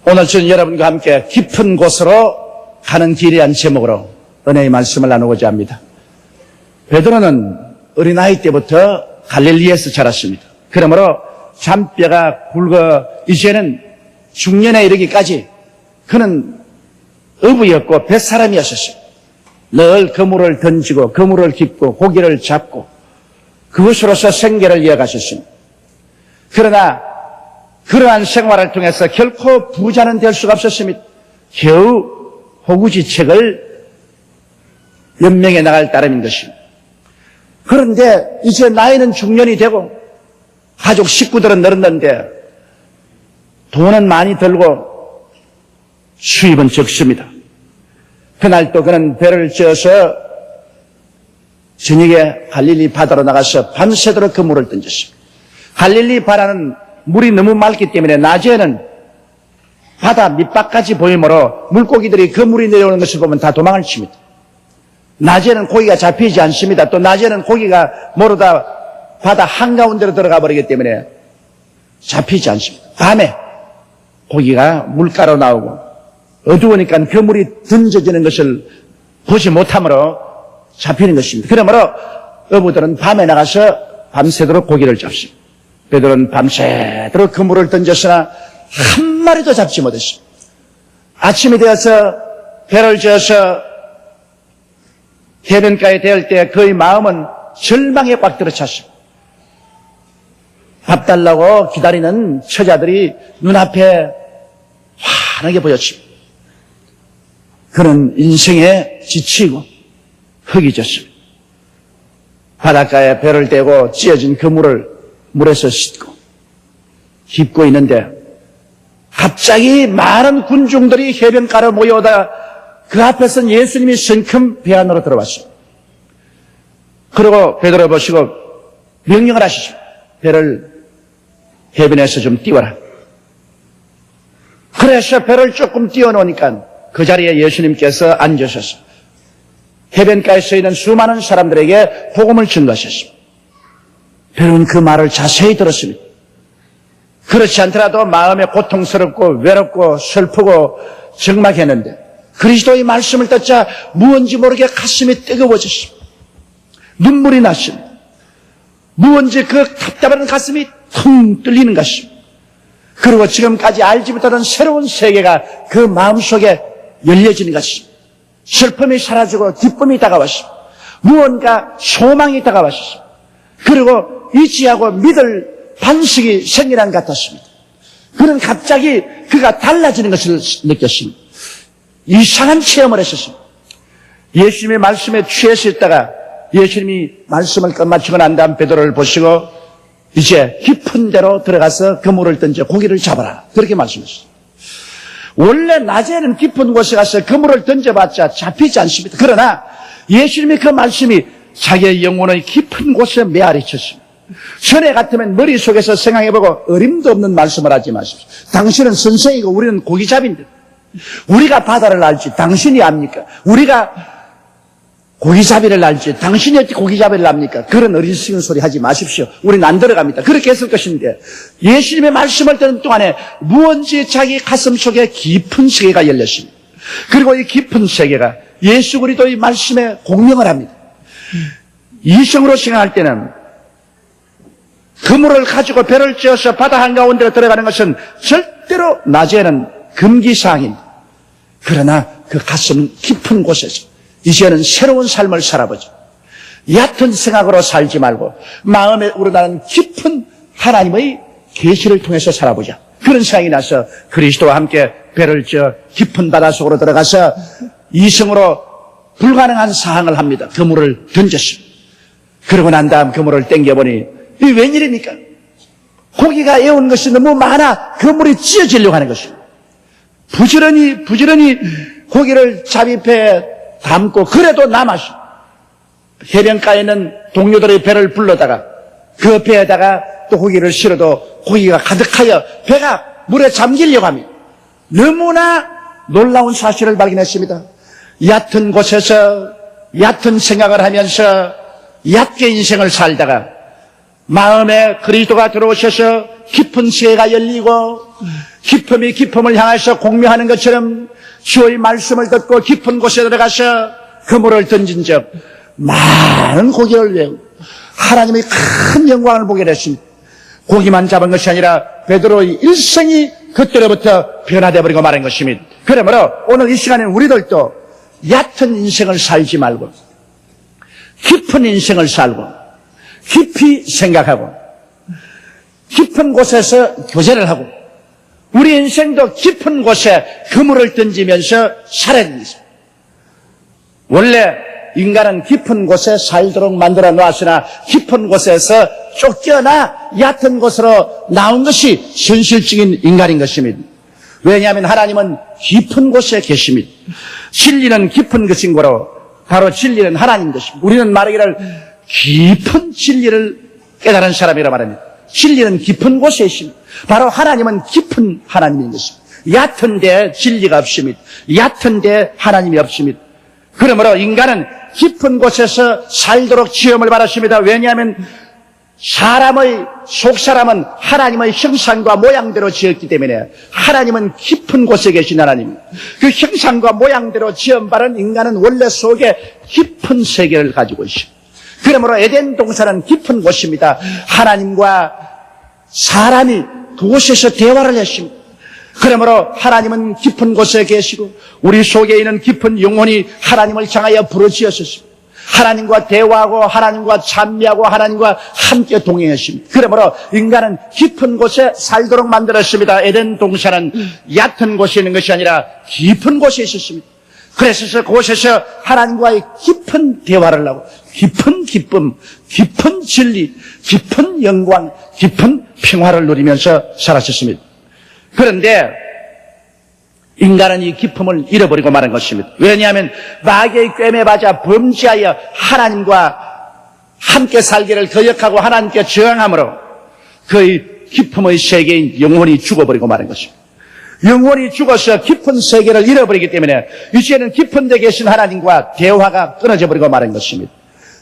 오늘 저는 여러분과 함께 깊은 곳으로 가는 길이란 제목으로 은혜의 말씀을 나누고자 합니다. 베드로는 어린아이 때부터 갈릴리에서 자랐습니다. 그러므로 잔뼈가 굵어 이제는 중년에 이르기까지 그는 어부였고 뱃사람이었었어요. 늘 그물을 던지고 그물을 깃고 고기를 잡고 그것으로서 생계를 이어가셨습니다. 그러나 그러한 생활을 통해서 결코 부자는 될 수가 없었습니다. 겨우 호구지책을 연명해 나갈 따름인 것입니다. 그런데 이제 나이는 중년이 되고 가족 식구들은 늘었는데 돈은 많이 들고 수입은 적습니다. 그날 또 그는 배를 지어서 저녁에 갈릴리 바다로 나가서 밤새도록 그물을 던졌습니다. 갈릴리 바다는 물이 너무 맑기 때문에 낮에는 바다 밑바까지 보이므로 물고기들이 그 물이 내려오는 것을 보면 다 도망을 칩니다. 낮에는 고기가 잡히지 않습니다. 또 낮에는 고기가 모르다 바다 한가운데로 들어가 버리기 때문에 잡히지 않습니다. 밤에 고기가 물가로 나오고 어두우니까 그 물이 던져지는 것을 보지 못하므로 잡히는 것입니다. 그러므로 어부들은 밤에 나가서 밤새도록 고기를 잡습니다. 베드로는 밤새도록 그물을 던졌으나 한 마리도 잡지 못했습니다. 아침이 되어서 배를 지어서 해변가에 대할 때 그의 마음은 절망에 꽉 들어찼습니다. 밥 달라고 기다리는 처자들이 눈앞에 환하게 보였습니다. 그는 인생에 지치고 흙이 졌습니다. 바닷가에 배를 대고 찢어진 그물을 물에서 씻고 깁고 있는데 갑자기 많은 군중들이 해변가로 모여오다 그 앞에선 예수님이 성큼 배 안으로 들어왔습니다. 그리고 베드로 보시고 명령을 하시죠. 배를 해변에서 좀 띄워라. 그래서 배를 조금 띄워놓으니까 그 자리에 예수님께서 앉으셔서 해변가에 서 있는 수많은 사람들에게 복음을 전가하셨습니다. 베드로는 그 말을 자세히 들었습니다. 그렇지 않더라도 마음에 고통스럽고 외롭고 슬프고 적막했는데 그리스도의 말씀을 듣자 무언지 모르게 가슴이 뜨거워졌습니다. 눈물이 났습니다. 무언지 그 답답한 가슴이 텅 뚫리는 것입니다. 그리고 지금까지 알지 못하던 새로운 세계가 그 마음속에 열려지는 것입니다. 슬픔이 사라지고 기쁨이 다가왔습니다. 무언가 소망이 다가왔습니다. 그리고 의지하고 믿을 반석이 생기는 것 같았습니다. 그는 갑자기 그가 달라지는 것을 느꼈습니다. 이상한 체험을 했었습니다. 예수님의 말씀에 취해서 있다가 예수님이 말씀을 끝마치고 난 다음 베드로를 보시고 이제 깊은 데로 들어가서 그물을 던져 고기를 잡아라. 그렇게 말씀했어요. 원래 낮에는 깊은 곳에 가서 그물을 던져봤자 잡히지 않습니다. 그러나 예수님의 그 말씀이 자기의 영혼의 깊은 곳에 메아리쳤습니다. 전에 같으면 머릿속에서 생각해보고 어림도 없는 말씀을 하지 마십시오. 당신은 선생이고 우리는 고기잡인데 우리가 바다를 알지 당신이 압니까? 우리가 고기잡이를 알지 당신이 어떻게 고기잡이를 압니까? 그런 어리석은 소리 하지 마십시오. 우리는 안 들어갑니다. 그렇게 했을 것인데 예수님의 말씀을 듣는 동안에 무언지 자기 가슴 속에 깊은 세계가 열렸습니다. 그리고 이 깊은 세계가 예수 그리스도의 말씀에 공명을 합니다. 이성으로 생각할 때는 그물을 가지고 배를 찌어서 바다 한가운데로 들어가는 것은 절대로 낮에는 금기사항입니다. 그러나 그 가슴 깊은 곳에서 이제는 새로운 삶을 살아보자. 얕은 생각으로 살지 말고 마음에 우러나는 깊은 하나님의 계시를 통해서 살아보자. 그런 생각이 나서 그리스도와 함께 배를 저 깊은 바다 속으로 들어가서 이성으로 불가능한 사항을 합니다. 그물을 던졌습니다. 그러고 난 다음 그물을 당겨보니 이게 웬일입니까? 고기가 애운 것이 너무 많아 그물이 찢어지려고 하는 것입니다. 부지런히 고기를 잡이패 담고 그래도 남았어. 해변가에 있는 동료들의 배를 불러다가 그 배에다가 또 고기를 실어도 고기가 가득하여 배가 물에 잠기려고 합니다. 너무나 놀라운 사실을 발견했습니다. 얕은 곳에서 얕은 생각을 하면서 얕게 인생을 살다가 마음에 그리스도가 들어오셔서 깊은 세계가 열리고 기품이 기품을 향해서 공명하는 것처럼 주의 말씀을 듣고 깊은 곳에 들어가서 그물을 던진 적 많은 고기를 외우고 하나님의 큰 영광을 보게 됐습니다. 고기만 잡은 것이 아니라 베드로의 일생이 그때로부터 변화되어 버리고 말한 것입니다. 그러므로 오늘 이 시간에 우리들도 얕은 인생을 살지 말고 깊은 인생을 살고 깊이 생각하고 깊은 곳에서 교제를 하고 우리 인생도 깊은 곳에 그물을 던지면서 살아야 됩니다. 원래 인간은 깊은 곳에 살도록 만들어 놓았으나 깊은 곳에서 쫓겨나 얕은 곳으로 나온 것이 현실적인 인간인 것입니다. 왜냐하면 하나님은 깊은 곳에 계십니다. 진리는 깊은 것인 거로 바로 진리는 하나님 것입니다. 우리는 말하기를 깊은 진리를 깨달은 사람이라 말합니다. 진리는 깊은 곳에 있습니다. 바로 하나님은 깊은 하나님인 것입니다. 얕은 데 진리가 없습니다. 얕은 데 하나님이 없습니다. 그러므로 인간은 깊은 곳에서 살도록 지음을 받았습니다. 왜냐하면 속사람은 하나님의 형상과 모양대로 지었기 때문에 하나님은 깊은 곳에 계신 하나님. 그 형상과 모양대로 지음받은 인간은 원래 속에 깊은 세계를 가지고 있습니다. 그러므로 에덴 동산은 깊은 곳입니다. 하나님과 사람이 그곳에서 대화를 했습니다. 그러므로 하나님은 깊은 곳에 계시고 우리 속에 있는 깊은 영혼이 하나님을 향하여 부르짖었습니다. 하나님과 대화하고 하나님과 찬미하고 하나님과 함께 동행했습니다. 그러므로 인간은 깊은 곳에 살도록 만들었습니다. 에덴 동산은 얕은 곳에 있는 것이 아니라 깊은 곳에 있었습니다. 그래서 그곳에서 하나님과의 깊은 대화를 하고 깊은 기쁨, 깊은 진리, 깊은 영광, 깊은 평화를 누리면서 살았었습니다. 그런데 인간은 이 기쁨을 잃어버리고 말한 것입니다. 왜냐하면 마귀의 꿰매 받아 범죄하여 하나님과 함께 살기를 거역하고 하나님께 저항함으로 그의 기쁨의 세계인 영혼이 죽어버리고 말한 것입니다. 영혼이 죽어서 깊은 세계를 잃어버리기 때문에 이제는 깊은 데 계신 하나님과 대화가 끊어져 버리고 말한 것입니다.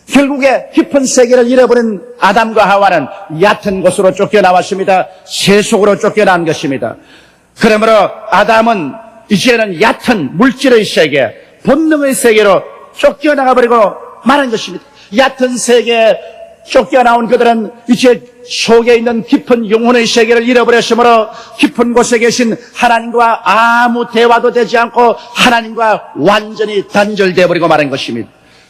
결국에 깊은 세계를 잃어버린 아담과 하와는 얕은 곳으로 쫓겨나왔습니다. 세속으로 쫓겨난 것입니다. 그러므로 아담은 이제는 얕은 물질의 세계, 본능의 세계로 쫓겨나가 버리고 말한 것입니다. 얕은 세계에 쫓겨나온 그들은 이제 속에 있는 깊은 영혼의 세계를 잃어버렸으므로 깊은 곳에 계신 하나님과 아무 대화도 되지 않고 하나님과 완전히 단절되어 버리고 말한 것입니다.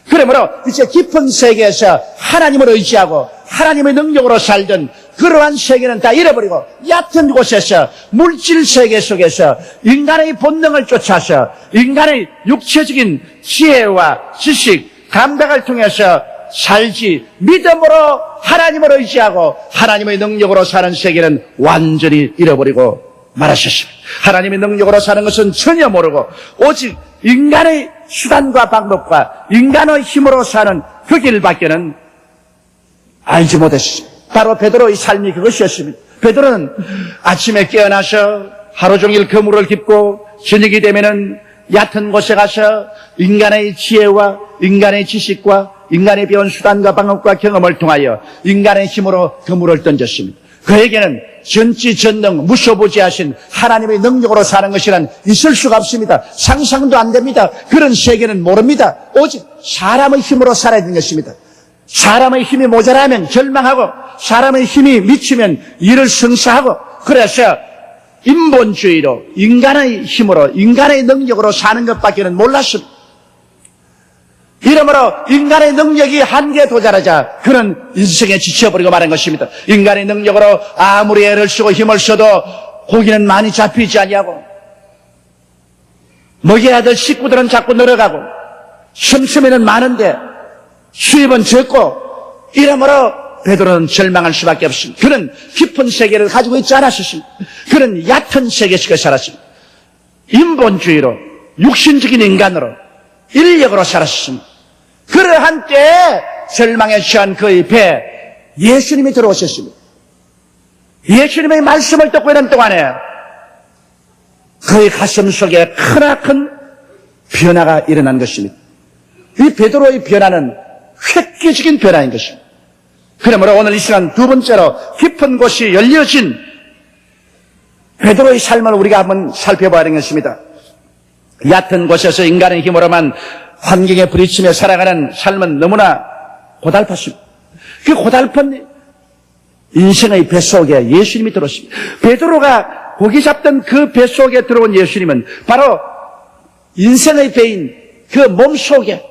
그러므로 이제 깊은 세계에서 하나님을 의지하고 하나님의 능력으로 살던 그러한 세계는 다 잃어버리고 얕은 곳에서 물질 세계 속에서 인간의 본능을 쫓아서 인간의 육체적인 지혜와 지식, 감각을 통해서 살지 믿음으로 하나님을 의지하고 하나님의 능력으로 사는 세계는 완전히 잃어버리고 말하셨습니다. 하나님의 능력으로 사는 것은 전혀 모르고 오직 인간의 수단과 방법과 인간의 힘으로 사는 그 길밖에는 알지 못했습니다. 바로 베드로의 삶이 그것이었습니다. 베드로는 아침에 깨어나서 하루 종일 그물을 깁고 저녁이 되면은 얕은 곳에 가서 인간의 지혜와 인간의 지식과 인간의 배운 수단과 방법과 경험을 통하여 인간의 힘으로 그물을 던졌습니다. 그에게는 전지전능 무소부지하신 하나님의 능력으로 사는 것이란 있을 수가 없습니다. 상상도 안 됩니다. 그런 세계는 모릅니다. 오직 사람의 힘으로 살아야 되는 것입니다. 사람의 힘이 모자라면 절망하고 사람의 힘이 미치면 이를 성사하고 그래서 인본주의로 인간의 힘으로 인간의 능력으로 사는 것밖에는 몰랐습니다. 이러므로 인간의 능력이 한계에 도달하자 그는 인생에 지쳐버리고 말한 것입니다. 인간의 능력으로 아무리 애를 쓰고 힘을 써도 고기는 많이 잡히지 아니하고 먹여야 될 식구들은 자꾸 늘어가고 씀씀이는 많은데 수입은 적고 이러므로 베드로는 절망할 수밖에 없습니다. 그는 깊은 세계를 가지고 있지 않았습니다. 그는 얕은 세계 속에 살았습니다. 인본주의로 육신적인 인간으로 인력으로 살았습니다. 그러한 때에 절망에 취한 그의 배에 예수님이 들어오셨습니다. 예수님의 말씀을 듣고 있는 동안에 그의 가슴 속에 크나큰 변화가 일어난 것입니다. 이 베드로의 변화는 획기적인 변화인 것입니다. 그러므로 오늘 이 시간 두 번째로 깊은 곳이 열려진 베드로의 삶을 우리가 한번 살펴봐야 하는 것입니다. 얕은 곳에서 인간의 힘으로만 환경에 부딪히며 살아가는 삶은 너무나 고달팠습니다. 그 고달픈 인생의 뱃속에 예수님이 들어오십니다. 베드로가 고기 잡던 그 뱃속에 들어온 예수님은 바로 인생의 배인 그 몸속에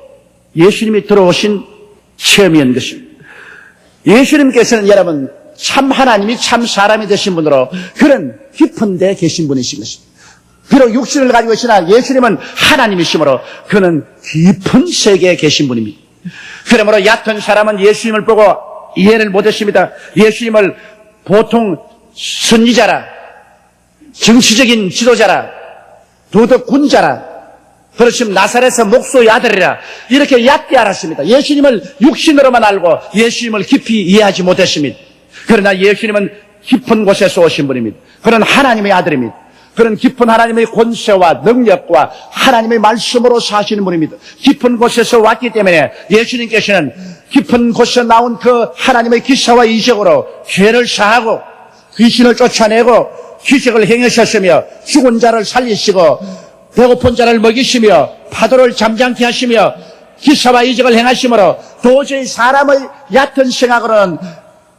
예수님이 들어오신 체험이었는 것입니다. 예수님께서는 여러분 참 하나님이 참 사람이 되신 분으로 그런 깊은 데 계신 분이신 것입니다. 비록 육신을 가지고 계시나 예수님은 하나님이시므로 그는 깊은 세계에 계신 분입니다. 그러므로 얕은 사람은 예수님을 보고 이해를 못했습니다. 예수님을 보통 선지자라, 정치적인 지도자라, 도덕군자라, 그렇지만 나사렛의 목소의 아들이라 이렇게 얕게 알았습니다. 예수님을 육신으로만 알고 예수님을 깊이 이해하지 못했습니다. 그러나 예수님은 깊은 곳에서 오신 분입니다. 그는 하나님의 아들입니다. 그는 깊은 하나님의 권세와 능력과 하나님의 말씀으로 사시는 분입니다. 깊은 곳에서 왔기 때문에 예수님께서는 깊은 곳에서 나온 그 하나님의 기사와 이적으로 죄를 사하고 귀신을 쫓아내고 기적을 행하셨으며 죽은 자를 살리시고 배고픈 자를 먹이시며 파도를 잠잠케 하시며 기사와 이적을 행하심으로 도저히 사람의 얕은 생각으로는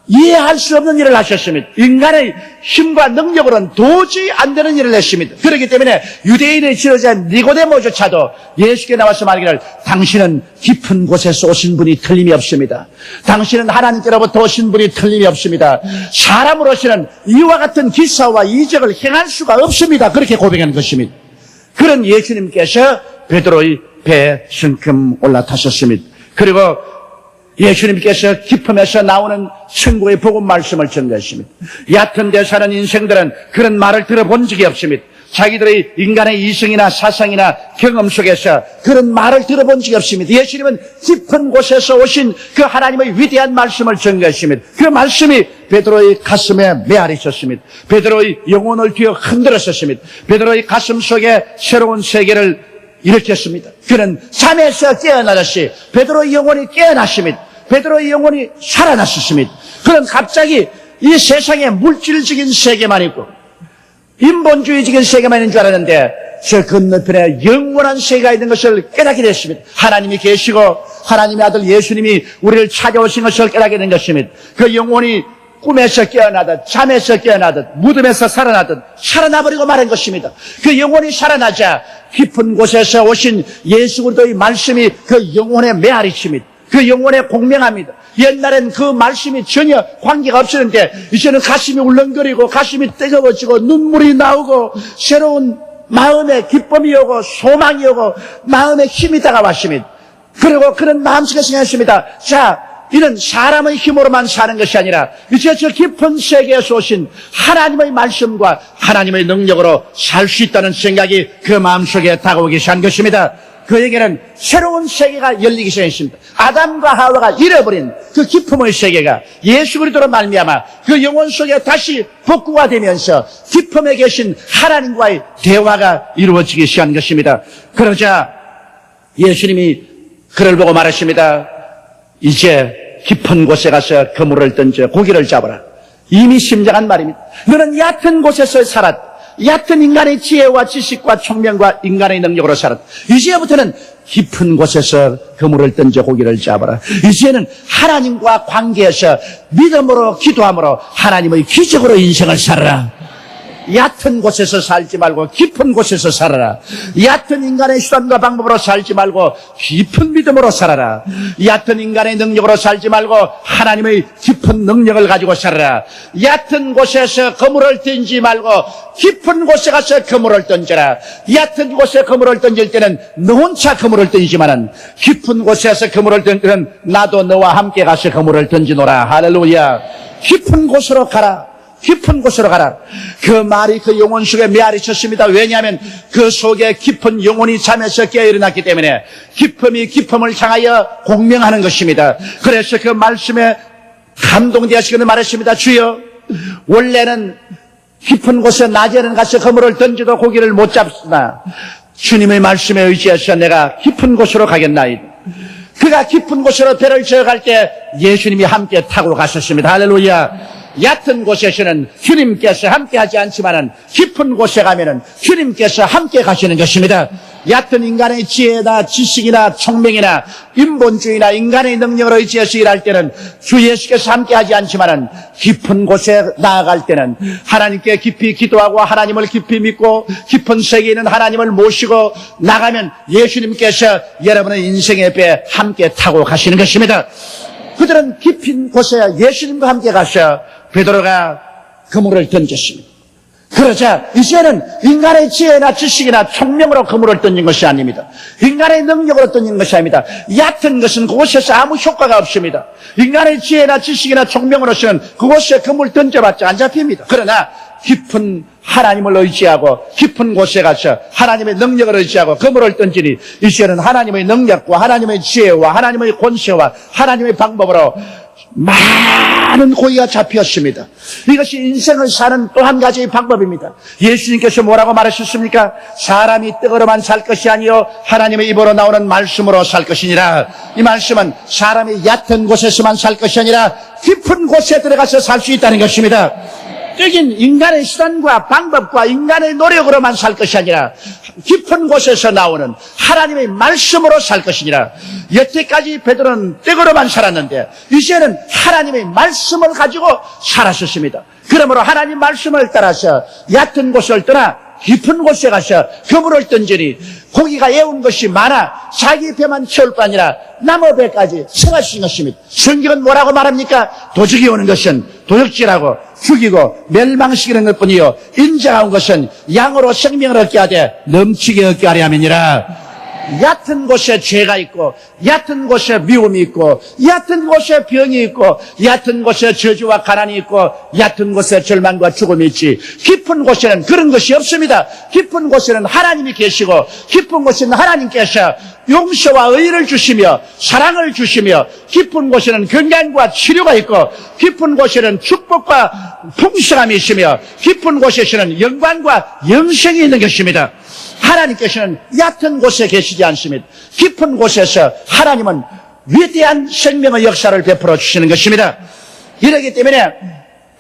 이해할 수 없는 일을 하셨습니다. 인간의 힘과 능력으로는 도저히 안 되는 일을 했습니다. 그렇기 때문에 유대인의 지도자 니고데모조차도 예수께 나와서 말하기를 당신은 깊은 곳에서 오신 분이 틀림이 없습니다. 당신은 하나님께로부터 오신 분이 틀림이 없습니다. 사람으로서는 이와 같은 기사와 이적을 행할 수가 없습니다. 그렇게 고백하는 것입니다. 그런 예수님께서 베드로의 배에 성큼 올라타셨습니다. 그리고 예수님께서 기쁨에서 나오는 천국의 복음 말씀을 전가했습니다. 얕은 데 사는 인생들은 그런 말을 들어본 적이 없습니다. 자기들의 인간의 이성이나 사상이나 경험 속에서 그런 말을 들어본 적이 없습니다. 예수님은 깊은 곳에서 오신 그 하나님의 위대한 말씀을 전가했습니다. 그 말씀이 베드로의 가슴에 메아리쳤습니다. 베드로의 영혼을 뒤어 흔들었었습니다. 베드로의 가슴 속에 새로운 세계를 일으켰습니다. 그는 잠에서 깨어나듯이 베드로의 영혼이 깨어났습니다. 베드로의 영혼이 살아났습니다. 그는 갑자기 이 세상에 물질적인 세계만 있고 인본주의적인 세계만 있는 줄 알았는데 저 건너편에 영원한 세계가 있는 것을 깨닫게 됐습니다. 하나님이 계시고 하나님의 아들 예수님이 우리를 찾아오신 것을 깨닫게 된 것입니다. 그 영혼이 꿈에서 깨어나듯 잠에서 깨어나듯 무덤에서 살아나듯 살아나버리고 말한 것입니다. 그 영혼이 살아나자 깊은 곳에서 오신 예수 그리스도의 말씀이 그 영혼에 메아리칩니다. 그 영혼에 공명합니다. 옛날엔 그 말씀이 전혀 관계가 없었는데 이제는 가슴이 울렁거리고 가슴이 뜨거워지고 눈물이 나오고 새로운 마음의 기쁨이 오고 소망이 오고 마음의 힘이 다가왔습니다. 그리고 그런 마음속에 생각했습니다. 자, 이는 사람의 힘으로만 사는 것이 아니라 이제 저 깊은 세계에서 오신 하나님의 말씀과 하나님의 능력으로 살 수 있다는 생각이 그 마음속에 다가오기 시작한 것입니다. 그에게는 새로운 세계가 열리기 시작했습니다. 아담과 하와가 잃어버린 그 기쁨의 세계가 예수 그리스도로 말미암아 그 영혼 속에 다시 복구가 되면서 기쁨에 계신 하나님과의 대화가 이루어지기 시작한 것입니다. 그러자 예수님이 그를 보고 말하십니다. 이제 깊은 곳에 가서 그물을 던져 고기를 잡아라. 이미 심장한 말입니다. 너는 얕은 곳에서 살았다. 얕은 인간의 지혜와 지식과 총명과 인간의 능력으로 살았다. 이제부터는 깊은 곳에서 그물을 던져 고기를 잡아라. 이제는 하나님과 관계에서 믿음으로 기도함으로 하나님의 기적으로 인생을 살아라. 얕은 곳에서 살지 말고 깊은 곳에서 살아라. 얕은 인간의 수단과 방법으로 살지 말고 깊은 믿음으로 살아라. 얕은 인간의 능력으로 살지 말고 하나님의 깊은 능력을 가지고 살아라. 얕은 곳에서 그물을 던지지 말고 깊은 곳에 가서 그물을 던져라. 얕은 곳에 그물을 던질 때는 너 혼자 그물을 던지지만은 깊은 곳에서 그물을 던질 때는 나도 너와 함께 가서 그물을 던지노라. 할렐루야. 깊은 곳으로 가라. 깊은 곳으로 가라. 그 말이 그 영혼 속에 메아리쳤습니다. 왜냐하면 그 속에 깊은 영혼이 잠에서 깨어 일어났기 때문에 기쁨이 기쁨을 향하여 공명하는 것입니다. 그래서 그 말씀에 감동되어지기는 말했습니다. 주여, 원래는 깊은 곳에 낮에는 가서 그물을 던져도 고기를 못 잡으나 주님의 말씀에 의지해서 내가 깊은 곳으로 가겠나이다. 그가 깊은 곳으로 배를 저어갈 때 예수님이 함께 타고 가셨습니다. 할렐루야. 얕은 곳에서는 주님께서 함께하지 않지만은 깊은 곳에 가면은 주님께서 함께 가시는 것입니다. 얕은 인간의 지혜나 지식이나 총명이나 인본주의나 인간의 능력을 의지해서 일할 때는 주 예수께서 함께하지 않지만은 깊은 곳에 나아갈 때는 하나님께 깊이 기도하고 하나님을 깊이 믿고 깊은 세계에 있는 하나님을 모시고 나가면 예수님께서 여러분의 인생의 배 함께 타고 가시는 것입니다. 그들은 깊은 곳에 예수님과 함께 가셔 베드로가 그물을 던졌습니다. 그러자 이제는 인간의 지혜나 지식이나 총명으로 그물을 던진 것이 아닙니다. 인간의 능력으로 던진 것이 아닙니다. 얕은 것은 그곳에서 아무 효과가 없습니다. 인간의 지혜나 지식이나 총명으로서는 그곳에 그물 던져봤자 안 잡힙니다. 그러나 깊은 하나님을 의지하고 깊은 곳에 가서 하나님의 능력을 의지하고 그물을 던지니 이제는 하나님의 능력과 하나님의 지혜와 하나님의 권세와 하나님의 방법으로 많은 고기가 잡혔습니다. 이것이 인생을 사는 또 한 가지의 방법입니다. 예수님께서 뭐라고 말하셨습니까? 사람이 떡으로만 살 것이 아니요 하나님의 입으로 나오는 말씀으로 살 것이니라. 이 말씀은 사람이 얕은 곳에서만 살 것이 아니라 깊은 곳에 들어가서 살 수 있다는 것입니다. 적인 인간의 수단과 방법과 인간의 노력으로만 살 것이 아니라 깊은 곳에서 나오는 하나님의 말씀으로 살 것이니라. 여태까지 베드로는 떡으로만 살았는데 이제는 하나님의 말씀을 가지고 살았었습니다. 그러므로 하나님 말씀을 따라서 얕은 곳을 떠나 깊은 곳에 가서 그물을 던지니 고기가 애운 것이 많아 자기 배만 채울 뿐 아니라 남의 배까지 채워주신 것입니다. 성경은 뭐라고 말합니까? 도적이 오는 것은 도적질하고 죽이고 멸망시키는 것뿐이요 인자한 것은 양으로 생명을 얻게 하되 넘치게 얻게 하려 함이니라. 얕은 곳에 죄가 있고 얕은 곳에 미움이 있고 얕은 곳에 병이 있고 얕은 곳에 저주와 가난이 있고 얕은 곳에 절망과 죽음이 있지 깊은 곳에는 그런 것이 없습니다. 깊은 곳에는 하나님이 계시고 깊은 곳에는 하나님께서 용서와 의를 주시며 사랑을 주시며 깊은 곳에는 건강과 치료가 있고 깊은 곳에는 축복과 풍성함이 있으며 깊은 곳에서는 영광과 영생이 있는 것입니다. 하나님께서는 얕은 곳에 계시지 않습니다. 깊은 곳에서 하나님은 위대한 생명의 역사를 베풀어 주시는 것입니다. 이러기 때문에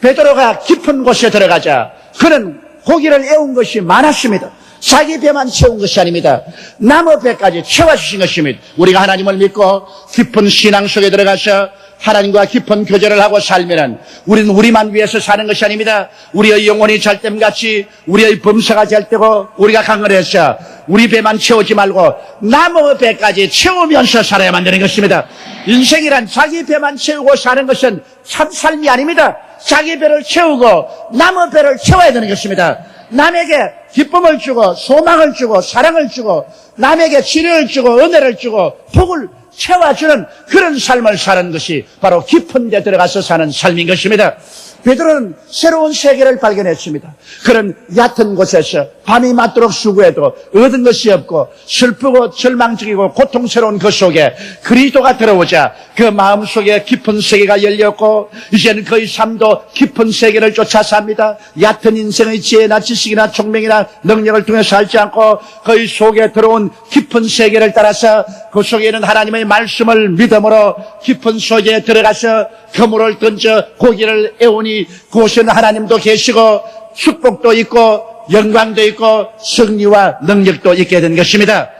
베드로가 깊은 곳에 들어가자 그는 고기를 애운 것이 많았습니다. 자기 배만 채운 것이 아닙니다. 남의 배까지 채워주신 것입니다. 우리가 하나님을 믿고 깊은 신앙 속에 들어가서 하나님과 깊은 교제를 하고 살면은 우리는 우리만 위해서 사는 것이 아닙니다. 우리의 영혼이 잘됨같이 우리의 범사가 잘되고 우리가 강건해서 우리 배만 채우지 말고 남의 배까지 채우면서 살아야만 되는 것입니다. 인생이란 자기 배만 채우고 사는 것은 참 삶이 아닙니다. 자기 배를 채우고 남의 배를 채워야 되는 것입니다. 남에게 기쁨을 주고 소망을 주고 사랑을 주고 남에게 치료를 주고 은혜를 주고 복을 채워주는 그런 삶을 사는 것이 바로 깊은 데 들어가서 사는 삶인 것입니다. 베드로는 새로운 세계를 발견했습니다. 그런 얕은 곳에서 밤이 맞도록 수고해도 얻은 것이 없고 슬프고 절망적이고 고통스러운 그 속에 그리스도가 들어오자 그 마음속에 깊은 세계가 열렸고 이제는 그의 삶도 깊은 세계를 쫓아 삽니다. 얕은 인생의 지혜나 지식이나 총명이나 능력을 통해 살지 않고 그의 속에 들어온 깊은 세계를 따라서 그 속에는 하나님의 말씀을 믿음으로 깊은 속에 들어가서 그물을 던져 고기를 애우니 그곳에는 하나님도 계시고 축복도 있고 영광도 있고 승리와 능력도 있게 된 것입니다.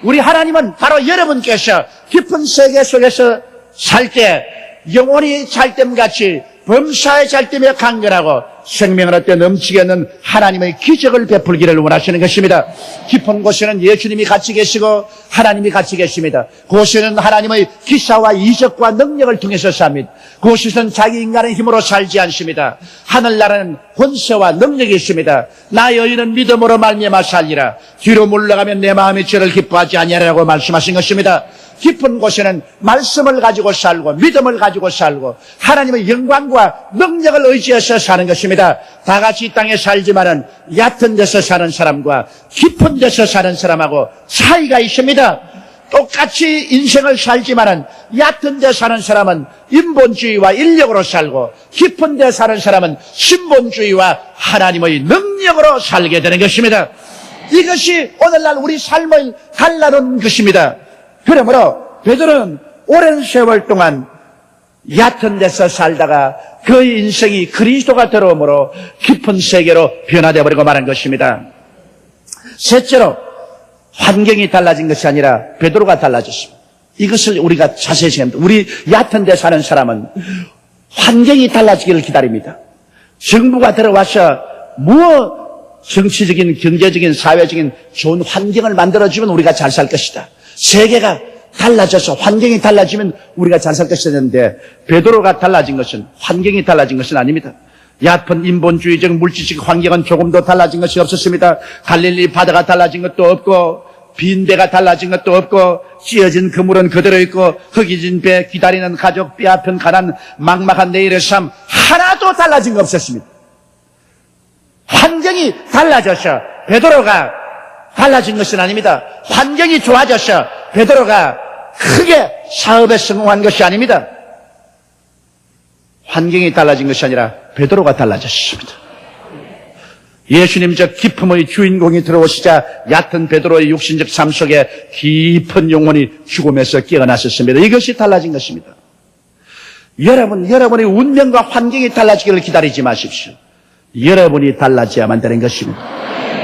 우리 하나님은 바로 여러분께서 깊은 세계 속에서 살 때 영혼이 잘됨같이 범사의 잘됨에 강건하고 생명을 얻게 넘치게 하는 하나님의 기적을 베풀기를 원하시는 것입니다. 깊은 곳에는 예수님이 같이 계시고 하나님이 같이 계십니다. 그곳에는 하나님의 기사와 이적과 능력을 통해서 삽니다. 그곳에서는 자기 인간의 힘으로 살지 않습니다. 하늘나라는 권세와 능력이 있습니다. 나 여인은 믿음으로 말미암아 살리라. 뒤로 물러가면 내 마음이 저를 기뻐하지 아니하리라고 말씀하신 것입니다. 깊은 곳에는 말씀을 가지고 살고 믿음을 가지고 살고 하나님의 영광과 능력을 의지해서 사는 것입니다. 다 같이 이 땅에 살지만은 얕은 데서 사는 사람과 깊은 데서 사는 사람하고 차이가 있습니다. 똑같이 인생을 살지만은 얕은 데 사는 사람은 인본주의와 인력으로 살고 깊은 데 사는 사람은 신본주의와 하나님의 능력으로 살게 되는 것입니다. 이것이 오늘날 우리 삶을 갈라놓은 것입니다. 그러므로 베드로는 오랜 세월 동안 얕은 데서 살다가 그 인생이 그리스도가 들어오므로 깊은 세계로 변화되어 버리고 말한 것입니다. 셋째로 환경이 달라진 것이 아니라 베드로가 달라졌습니다. 이것을 우리가 자세히 생각합니다. 우리 얕은 데 사는 사람은 환경이 달라지기를 기다립니다. 정부가 들어와서 정치적인, 경제적인, 사회적인 좋은 환경을 만들어주면 우리가 잘 살 것이다. 세계가 달라져서 환경이 달라지면 우리가 잘 살 것이다 했는데 베드로가 달라진 것은 환경이 달라진 것은 아닙니다. 얕은 인본주의적 물질적 환경은 조금도 달라진 것이 없었습니다. 갈릴리 바다가 달라진 것도 없고 빈대가 달라진 것도 없고 찢어진 그물은 그대로 있고 흙이진 배 기다리는 가족 뼈아픈 가난 막막한 내일의 삶 하나도 달라진 거 없었습니다. 환경이 달라져서 베드로가 달라진 것은 아닙니다. 환경이 좋아져서 베드로가 크게 사업에 성공한 것이 아닙니다. 환경이 달라진 것이 아니라 베드로가 달라졌습니다. 예수님 저 기품의 주인공이 들어오시자 얕은 베드로의 육신적 삶 속에 깊은 영혼이 죽음에서 깨어났었습니다. 이것이 달라진 것입니다. 여러분의 운명과 환경이 달라지기를 기다리지 마십시오. 여러분이 달라져야만 되는 것입니다.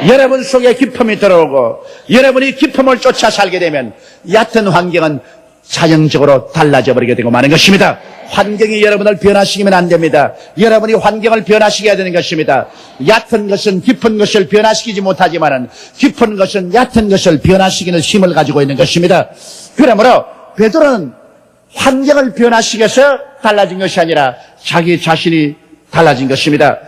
여러분 속에 기품이 들어오고 여러분이 기품을 쫓아 살게 되면 얕은 환경은 자연적으로 달라져 버리게 되고 마는 것입니다. 환경이 여러분을 변화시키면 안 됩니다. 여러분이 환경을 변화시켜야 되는 것입니다. 얕은 것은 깊은 것을 변화시키지 못하지만은 깊은 것은 얕은 것을 변화시키는 힘을 가지고 있는 것입니다. 그러므로 베드로는 환경을 변화시켜서 달라진 것이 아니라 자기 자신이 달라진 것입니다.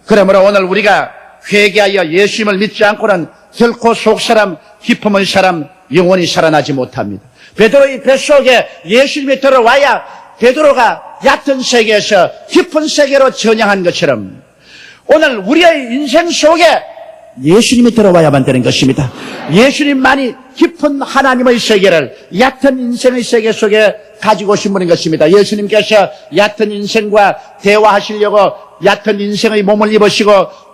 그러므로 오늘 우리가 회개하여 예수님을 믿지 않고는 결코 속사람, 기품의 사람, 영원히 살아나지 못합니다. 베드로의 뱃속에 예수님이 들어와야 베드로가 얕은 세계에서 깊은 세계로 전향한 것처럼 오늘 우리의 인생 속에 예수님이 들어와야만 되는 것입니다. 예수님만이 깊은 하나님의 세계를 얕은 인생의 세계 속에 가지고 오신 분인 것입니다. 예수님께서 얕은 인생과 대화하시려고 얕은 인생의 몸을 입으시고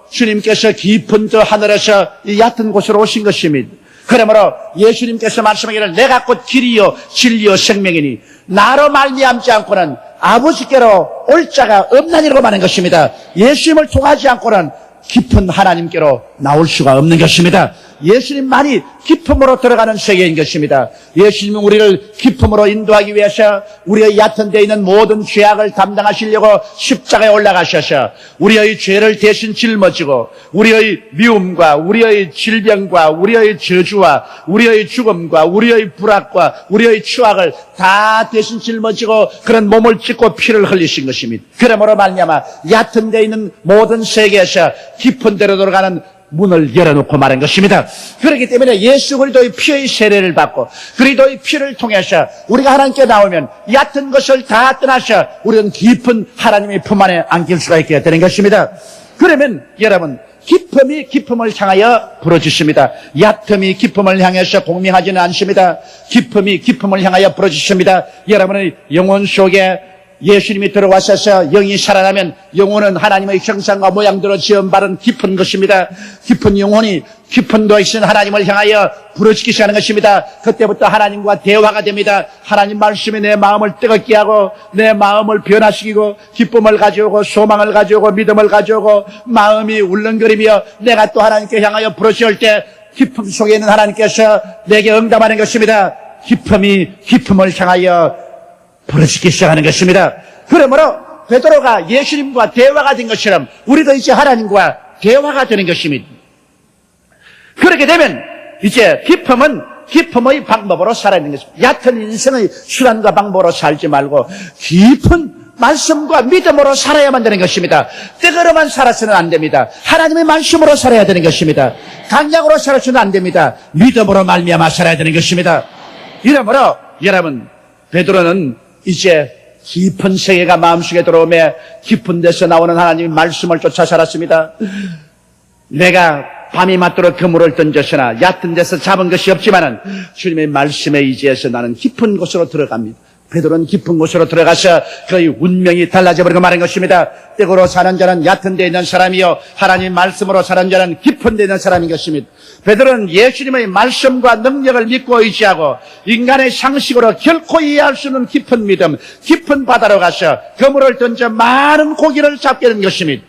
주님께서 깊은 저 하늘에서 이 얕은 곳으로 오신 것입니다. 그러므로 예수님께서 말씀하기를 내가 곧 길이요 진리요 생명이니 나로 말미암지 않고는 아버지께로 올 자가 없나니라고 말하는 것입니다. 예수님을 통하지 않고는 깊은 하나님께로 나올 수가 없는 것입니다. 예수님만이 깊음으로 들어가는 세계인 것입니다. 예수님은 우리를 깊음으로 인도하기 위해서 우리의 얕은 데 있는 모든 죄악을 담당하시려고 십자가에 올라가셔서 우리의 죄를 대신 짊어지고 우리의 미움과 우리의 질병과 우리의 저주와 우리의 죽음과 우리의 불악과 우리의 추악을 다 대신 짊어지고 그런 몸을 찢고 피를 흘리신 것입니다. 그러므로 말미암아 얕은 데 있는 모든 세계에서 깊은 데로 들어가는 문을 열어놓고 말한 것입니다. 그렇기 때문에 예수 그리스도의 피의 세례를 받고 그리스도의 피를 통해서 우리가 하나님께 나오면 얕은 것을 다 떠나서 우리는 깊은 하나님의 품 안에 안길 수가 있게 되는 것입니다. 그러면 여러분 기쁨이 기쁨을 향하여 부러지십니다. 얕음이 기쁨을 향해서 공명하지는 않습니다. 기쁨이 기쁨을 향하여 부러지십니다. 여러분의 영혼 속에 예수님이 들어와셔서 영이 살아나면 영혼은 하나님의 형상과 모양대로 지음받은 깊은 것입니다. 깊은 영혼이 깊은 도에 있는 하나님을 향하여 부르짖기 시작하는 것입니다. 그때부터 하나님과 대화가 됩니다. 하나님 말씀이 내 마음을 뜨겁게 하고 내 마음을 변화시키고 기쁨을 가져오고 소망을 가져오고 믿음을 가져오고 마음이 울렁거리며 내가 또 하나님께 향하여 부르짖을 때 기쁨 속에 있는 하나님께서 내게 응답하는 것입니다. 기쁨이 기쁨을 향하여 부러지기 시작하는 것입니다. 그러므로 베드로가 예수님과 대화가 된 것처럼 우리도 이제 하나님과 대화가 되는 것입니다. 그렇게 되면 이제 기쁨은 기쁨의 방법으로 살아야 되는 것입니다. 얕은 인생의 수단과 방법으로 살지 말고 깊은 말씀과 믿음으로 살아야만 되는 것입니다. 뜨거로만 살아서는 안 됩니다. 하나님의 말씀으로 살아야 되는 것입니다. 강약으로 살아서는 안 됩니다. 믿음으로 말미암아 살아야 되는 것입니다. 이러므로 여러분 베드로는 이제 깊은 세계가 마음속에 들어오며 깊은 데서 나오는 하나님의 말씀을 쫓아 살았습니다. 내가 밤이 맞도록 그물을 던졌으나 얕은 데서 잡은 것이 없지만은 주님의 말씀에 의지해서 나는 깊은 곳으로 들어갑니다. 베드로는 깊은 곳으로 들어가서 그의 운명이 달라져 버리고 마는 것입니다. 떼고로 사는 자는 얕은 데 있는 사람이요 하나님 말씀으로 사는 자는 깊은 데 있는 사람인 것입니다. 베드로는 예수님의 말씀과 능력을 믿고 의지하고 인간의 상식으로 결코 이해할 수 없는 깊은 믿음, 깊은 바다로 가서 그물을 던져 많은 고기를 잡게 된 것입니다.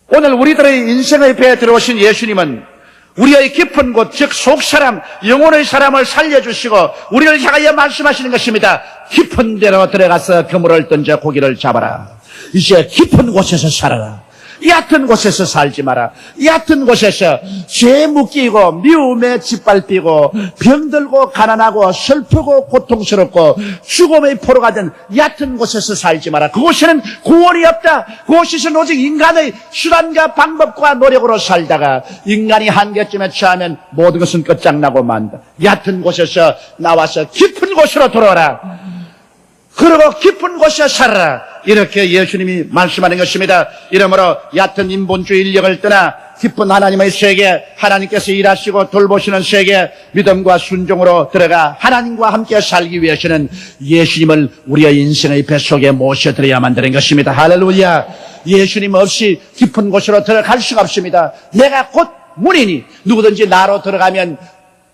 오늘 우리들의 인생의 배에 들어오신 예수님은 우리의 깊은 곳, 즉 속사람, 영혼의 사람을 살려주시고 우리를 향하여 말씀하시는 것입니다. 깊은 데로 들어가서 그물을 던져 고기를 잡아라. 이제 깊은 곳에서 살아라. 얕은 곳에서 살지 마라. 얕은 곳에서 죄 묶이고 미움에 짓밟히고 병들고 가난하고 슬프고 고통스럽고 죽음의 포로가 된 얕은 곳에서 살지 마라. 그곳에는 구원이 없다. 그곳에서는 오직 인간의 수단과 방법과 노력으로 살다가 인간이 한계쯤에 처하면 모든 것은 끝장나고 만다. 얕은 곳에서 나와서 깊은 곳으로 돌아오라. 그리고 깊은 곳에 살아라. 이렇게 예수님이 말씀하는 것입니다. 이러므로 얕은 인본주의 인력을 떠나 깊은 하나님의 세계, 하나님께서 일하시고 돌보시는 세계, 믿음과 순종으로 들어가 하나님과 함께 살기 위해서는 예수님을 우리의 인생의 뱃속에 모셔드려야만 되는 것입니다. 할렐루야. 예수님 없이 깊은 곳으로 들어갈 수가 없습니다. 내가 곧 문이니 누구든지 나로 들어가면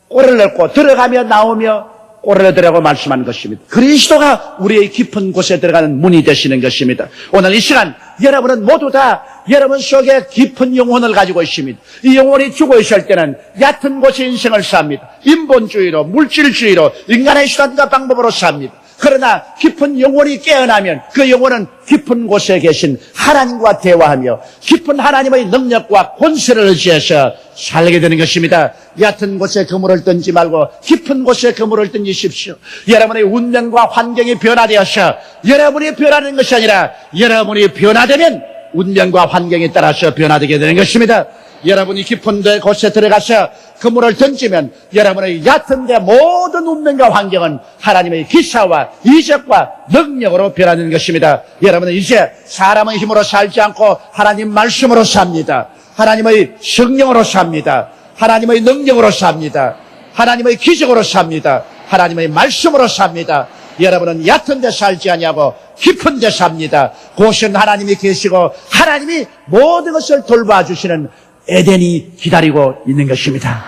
꼴을 넣고 들어가며 나오며 꼴을 들라고 말씀하는 것입니다. 그리스도가 우리의 깊은 곳에 들어가는 문이 되시는 것입니다. 오늘 이 시간 여러분은 모두 다 여러분 속에 깊은 영혼을 가지고 있습니다. 이 영혼이 죽어 있을 때는 얕은 곳에 인생을 삽니다. 인본주의로, 물질주의로, 인간의 수단과 방법으로 삽니다. 그러나 깊은 영혼이 깨어나면 그 영혼은 깊은 곳에 계신 하나님과 대화하며 깊은 하나님의 능력과 권세를 의지해서 살게 되는 것입니다. 얕은 곳에 그물을 던지 말고 깊은 곳에 그물을 던지십시오. 여러분의 운명과 환경이 변화되어서 여러분이 변화되는 것이 아니라 여러분이 변화되면 운명과 환경에 따라서 변화되게 되는 것입니다. 여러분이 깊은 곳에 들어가서 그물을 던지면 여러분의 얕은 데 모든 운명과 환경은 하나님의 기사와 이적과 능력으로 변화되는 것입니다. 여러분은 이제 사람의 힘으로 살지 않고 하나님 말씀으로 삽니다. 하나님의 성령으로 삽니다. 하나님의 능력으로 삽니다. 하나님의 기적으로 삽니다. 하나님의 말씀으로 삽니다. 여러분은 얕은 데 살지 아니하고 깊은 데 삽니다. 그곳은 하나님이 계시고 하나님이 모든 것을 돌봐주시는 에덴이 기다리고 있는 것입니다.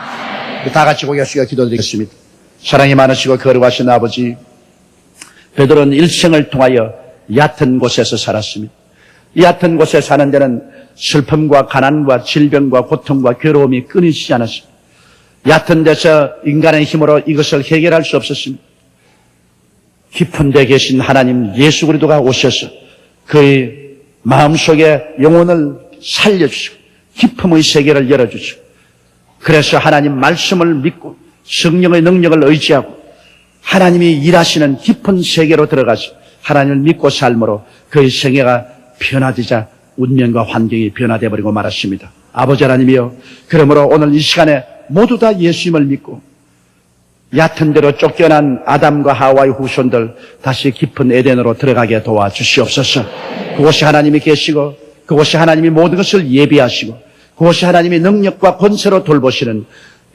다 같이 고개 숙여 기도드리겠습니다. 사랑이 많으시고 거룩하신 아버지, 베드로는 일생을 통하여 얕은 곳에서 살았습니다. 이 얕은 곳에 사는 데는 슬픔과 가난과 질병과 고통과 괴로움이 끊이지 않았습니다. 얕은 데서 인간의 힘으로 이것을 해결할 수 없었습니다. 깊은 데 계신 하나님 예수 그리스도가 오셔서 그의 마음속에 영혼을 살려주시고 깊음의 세계를 열어주시고 그래서 하나님 말씀을 믿고 성령의 능력을 의지하고 하나님이 일하시는 깊은 세계로 들어가서 하나님을 믿고 삶으로 그의 생애가 변화되자 운명과 환경이 변화되어 버리고 말았습니다. 아버지 하나님이여, 그러므로 오늘 이 시간에 모두 다 예수님을 믿고 얕은 데로 쫓겨난 아담과 하와의 후손들 다시 깊은 에덴으로 들어가게 도와주시옵소서. 그곳이 하나님이 계시고 그곳이 하나님이 모든 것을 예비하시고 그것이 하나님의 능력과 권세로 돌보시는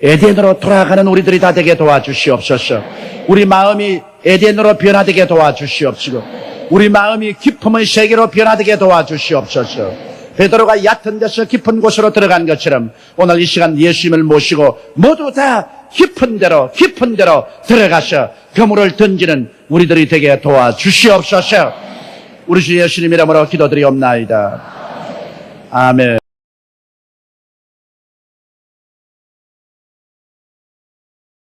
에덴으로 돌아가는 우리들이 다 되게 도와주시옵소서. 우리 마음이 에덴으로 변화되게 도와주시옵시고 우리 마음이 깊음의 세계로 변화되게 도와주시옵소서. 베드로가 얕은 데서 깊은 곳으로 들어간 것처럼 오늘 이 시간 예수님을 모시고 모두 다 깊은 데로 들어가서 그물을 던지는 우리들이 되게 도와주시옵소서. 우리 주 예수님 이름으로 기도드리옵나이다. 아멘.